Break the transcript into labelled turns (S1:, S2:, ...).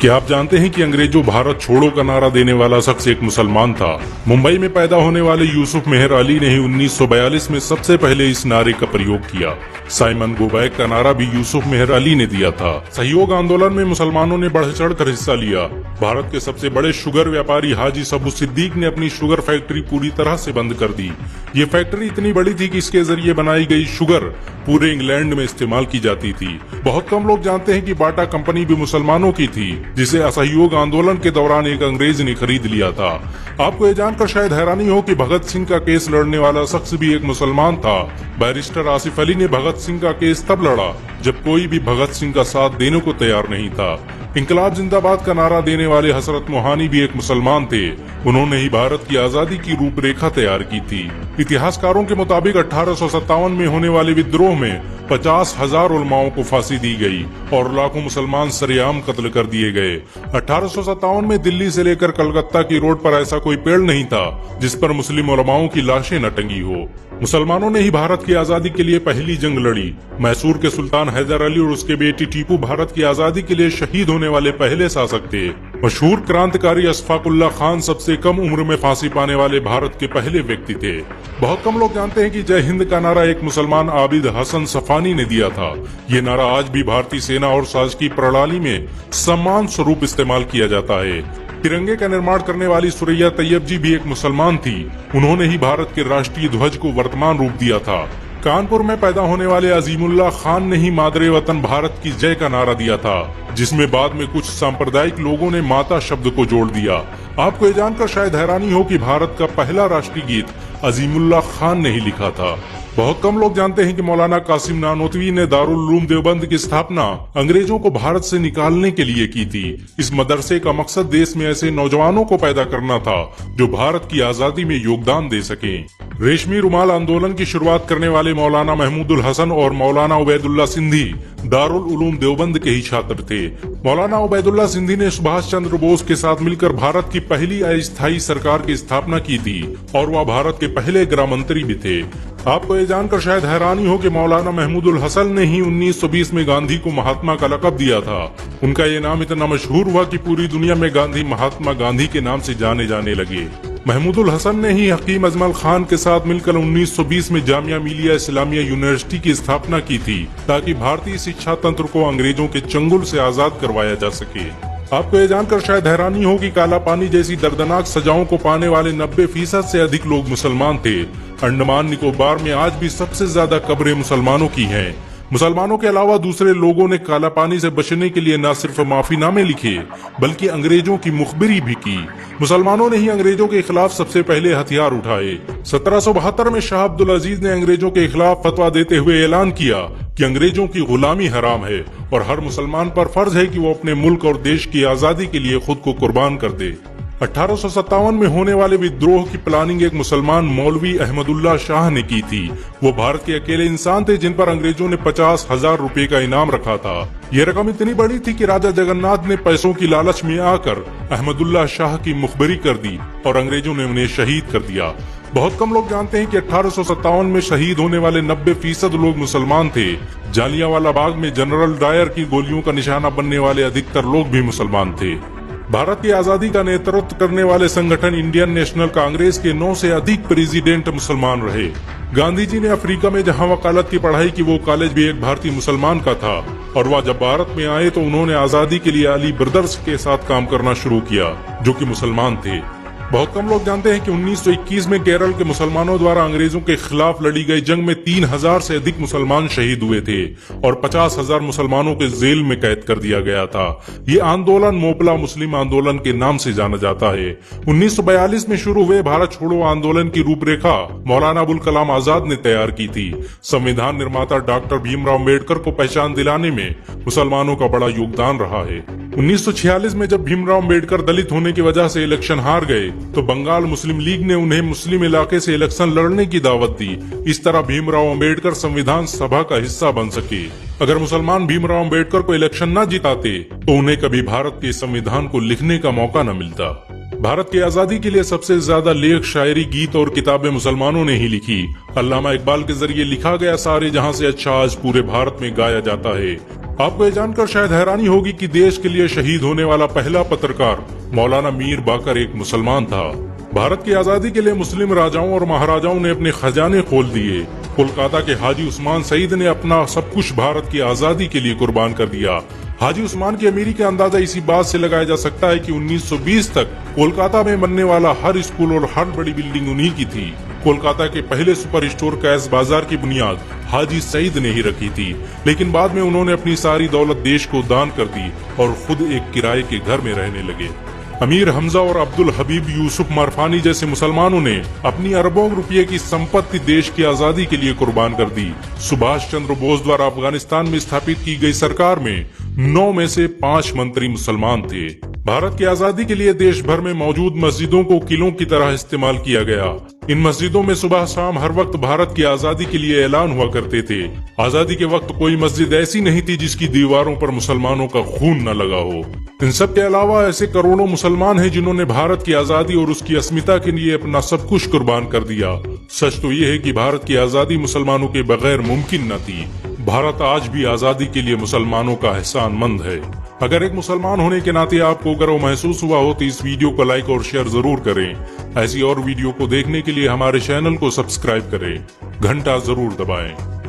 S1: क्या आप जानते हैं कि अंग्रेजों भारत छोड़ो का नारा देने वाला शख्स एक मुसलमान था। मुंबई में पैदा होने वाले यूसुफ मेहर अली ने ही 1942 में सबसे पहले इस नारे का प्रयोग किया। साइमन गो बैक का नारा भी यूसुफ मेहर अली ने दिया था। सहयोग आंदोलन में मुसलमानों ने बढ़ चढ़ कर हिस्सा लिया। भारत के सबसे बड़े शुगर व्यापारी हाजी सबू सिद्दीक ने अपनी शुगर फैक्ट्री पूरी तरह से बंद कर दी। ये फैक्ट्री इतनी बड़ी थी कि इसके जरिए बनाई गई शुगर पूरे इंग्लैंड में इस्तेमाल की जाती थी। बहुत कम लोग जानते हैं कि बाटा कंपनी भी मुसलमानों की थी, जिसे असहयोग आंदोलन के दौरान एक अंग्रेज ने खरीद लिया था। आपको ये जानकर शायद हैरानी हो कि भगत सिंह का केस लड़ने वाला शख्स भी एक मुसलमान था। बैरिस्टर आसिफ अली ने भगत सिंह का केस तब लड़ा जब कोई भी भगत सिंह का साथ देने को तैयार नहीं था। इंकलाब जिंदाबाद का नारा देने वाले हसरत मोहानी भी एक मुसलमान थे। उन्होंने ही भारत की आजादी की रूपरेखा तैयार की थी। इतिहासकारों के मुताबिक 1857 में होने वाले विद्रोह में 50,000 उलमाओं को फांसी दी गई और लाखों मुसलमान सरेआम कत्ल कर दिए गए। 1857 में दिल्ली से लेकर कलकत्ता की रोड पर ऐसा कोई पेड़ नहीं था जिस पर मुस्लिम उलमाओं की लाशें न टंगी हो। मुसलमानों ने ही भारत की आजादी के लिए पहली जंग लड़ी। मैसूर के सुल्तान हैदर अली और उसके बेटी टीपू भारत की आजादी के लिए शहीद होने वाले पहले शासक थे। मशहूर क्रांतिकारी अशफाकुल्ला खान सबसे कम उम्र में फांसी पाने वाले भारत के पहले व्यक्ति थे। बहुत कम लोग जानते हैं कि जय हिंद का नारा एक मुसलमान आबिद हसन सफानी ने दिया था। ये नारा आज भी भारतीय सेना और शासकीय प्रणाली में सम्मान स्वरूप इस्तेमाल किया जाता है। तिरंगे का निर्माण करने वाली सुरैया तैयब जी भी एक मुसलमान थी। उन्होंने ही भारत के राष्ट्रीय ध्वज को वर्तमान रूप दिया था। कानपुर में पैदा होने वाले अजीमुल्लाह खान ने ही मादरे वतन भारत की जय का नारा दिया था, जिसमें बाद में कुछ सांप्रदायिक लोगों ने माता शब्द को जोड़ दिया। आपको ये जानकर शायद हैरानी हो कि भारत का पहला राष्ट्रीय गीत अजीमुल्लाह खान ने ही लिखा था। बहुत कम लोग जानते हैं कि मौलाना कासिम नानोतवी ने दारुल उलूम देवबंद की स्थापना अंग्रेजों को भारत से निकालने के लिए की थी। इस मदरसे का मकसद देश में ऐसे नौजवानों को पैदा करना था जो भारत की आजादी में योगदान दे सकें। रेशमी रुमाल आंदोलन की शुरुआत करने वाले मौलाना महमूदुल हसन और मौलाना उबैदुल्ला सिंधी दारुल उलूम देवबंद के ही छात्र थे। मौलाना उबैदुल्ला सिंधी ने सुभाष चंद्र बोस के साथ मिलकर भारत की पहली अस्थायी सरकार की स्थापना की थी और वह भारत के पहले गृह मंत्री भी थे। आपको ये जानकर शायद हैरानी हो कि मौलाना महमूदुल हसन ने ही 1920 में गांधी को महात्मा का लक़ब दिया था। उनका ये नाम इतना मशहूर हुआ कि पूरी दुनिया में गांधी महात्मा गांधी के नाम से जाने जाने लगे। महमूदुल हसन ने ही हकीम अजमल खान के साथ मिलकर 1920 में जामिया मिलिया इस्लामिया यूनिवर्सिटी की स्थापना की थी, ताकि भारतीय शिक्षा तंत्र को अंग्रेजों के चंगुल से आजाद करवाया जा सके। आपको ये जानकर शायद हैरानी हो कि काला पानी जैसी दर्दनाक सजाओं को पाने वाले 90% से अधिक लोग मुसलमान थे। अंडमान निकोबार में आज भी सबसे ज्यादा कब्रें मुसलमानों की हैं। मुसलमानों के अलावा दूसरे लोगों ने काला पानी से बचने के लिए न सिर्फ माफीनामे लिखे बल्कि अंग्रेजों की मुखबिरी भी की। मुसलमानों ने ही अंग्रेजों के खिलाफ सबसे पहले हथियार उठाए। 1772 में शाह अब्दुल अजीज ने अंग्रेजों के खिलाफ फतवा देते हुए ऐलान किया कि अंग्रेजों की गुलामी हराम है और हर मुसलमान पर फर्ज है कि वो अपने मुल्क और देश की आजादी के लिए खुद को कुर्बान कर दे। 1857 में होने वाले विद्रोह की प्लानिंग एक मुसलमान मौलवी अहमदुल्ला शाह ने की थी। वो भारत के अकेले इंसान थे जिन पर अंग्रेजों ने 50,000 रुपए का इनाम रखा था। ये रकम इतनी बड़ी थी कि राजा जगन्नाथ ने पैसों की लालच में आकर अहमदुल्ला शाह की मुखबरी कर दी और अंग्रेजों ने उन्हें शहीद कर दिया। बहुत कम लोग जानते हैं कि 1857 में शहीद होने वाले 90% लोग मुसलमान थे। जालियांवाला बाग में जनरल डायर की गोलियों का निशाना बनने वाले अधिकतर लोग भी मुसलमान थे। भारत की आजादी का नेतृत्व करने वाले संगठन इंडियन नेशनल कांग्रेस के 9 से अधिक प्रेसिडेंट मुसलमान रहे। गांधी जी ने अफ्रीका में जहां वकालत की पढ़ाई की, वो कॉलेज भी एक भारतीय मुसलमान का था और वह जब भारत में आए तो उन्होंने आजादी के लिए अली ब्रदर्स के साथ काम करना शुरू किया, जो कि मुसलमान थे। बहुत कम लोग जानते हैं कि 1921 में केरल के मुसलमानों द्वारा अंग्रेजों के खिलाफ लड़ी गई जंग में 3,000 से अधिक मुसलमान शहीद हुए थे और 50,000 मुसलमानों के जेल में कैद कर दिया गया था। ये आंदोलन मोपला मुस्लिम आंदोलन के नाम से जाना जाता है। 1942 में शुरू हुए भारत छोड़ो आंदोलन की रूपरेखा मौलाना अबुल कलाम आजाद ने तैयार की थी। संविधान निर्माता डॉक्टर भीमराव अम्बेडकर को पहचान दिलाने में मुसलमानों का बड़ा योगदान रहा है। 1946 में जब भीमराव अम्बेडकर दलित होने की वजह से इलेक्शन हार गए तो बंगाल मुस्लिम लीग ने उन्हें मुस्लिम इलाके से इलेक्शन लड़ने की दावत दी। इस तरह भीमराव अम्बेडकर संविधान सभा का हिस्सा बन सके। अगर मुसलमान भीमराव अम्बेडकर को इलेक्शन न जिताते तो उन्हें कभी भारत के संविधान को लिखने का मौका न मिलता। भारत की आजादी के लिए सबसे ज्यादा लेख, शायरी, गीत और किताबें मुसलमानों ने ही लिखी। अल्लामा इकबाल के जरिए लिखा गया सारे जहां से अच्छा आज पूरे भारत में गाया जाता है। आपको ये जानकर शायद हैरानी होगी कि देश के लिए शहीद होने वाला पहला पत्रकार मौलाना मीर बाकर एक मुसलमान था। भारत की आजादी के लिए मुस्लिम राजाओं और महाराजाओं ने अपने खजाने खोल दिए। कोलकाता के हाजी उस्मान सईद ने अपना सब कुछ भारत की आजादी के लिए कुर्बान कर दिया। हाजी उस्मान की अमीरी का अंदाजा इसी बात से लगाया जा सकता है कि 1920 तक कोलकाता में बनने वाला हर स्कूल और हर बड़ी बिल्डिंग उन्हीं की थी। कोलकाता के पहले सुपर स्टोर कैश बाजार की बुनियाद हाजी सईद ने ही रखी थी, लेकिन बाद में उन्होंने अपनी सारी दौलत देश को दान कर दी और खुद एक किराए के घर में रहने लगे। अमीर हमजा और अब्दुल हबीब यूसुफ मरफानी जैसे मुसलमानों ने अपनी अरबों रुपये की संपत्ति देश की आजादी के लिए कुर्बान कर दी। सुभाष चंद्र बोस द्वारा अफगानिस्तान में स्थापित की गई सरकार में 9 में से 5 मंत्री मुसलमान थे। भारत की आजादी के लिए देश भर में मौजूद मस्जिदों को किलों की तरह इस्तेमाल किया गया। इन मस्जिदों में सुबह शाम हर वक्त भारत की आजादी के लिए ऐलान हुआ करते थे। आजादी के वक्त कोई मस्जिद ऐसी नहीं थी जिसकी दीवारों पर मुसलमानों का खून न लगा हो। इन सब के अलावा ऐसे करोड़ों मुसलमान हैं जिन्होंने भारत की आजादी और उसकी अस्मिता के लिए अपना सब कुछ कुर्बान कर दिया। सच तो ये है कि भारत की आजादी मुसलमानों के बगैर मुमकिन न थी। भारत आज भी आजादी के लिए मुसलमानों का एहसानमंद है। अगर एक मुसलमान होने के नाते आपको गर्व महसूस हुआ हो तो इस वीडियो को लाइक और शेयर जरूर करें। ऐसी और वीडियो को देखने के लिए हमारे चैनल को सब्सक्राइब करें, घंटा जरूर दबाएं।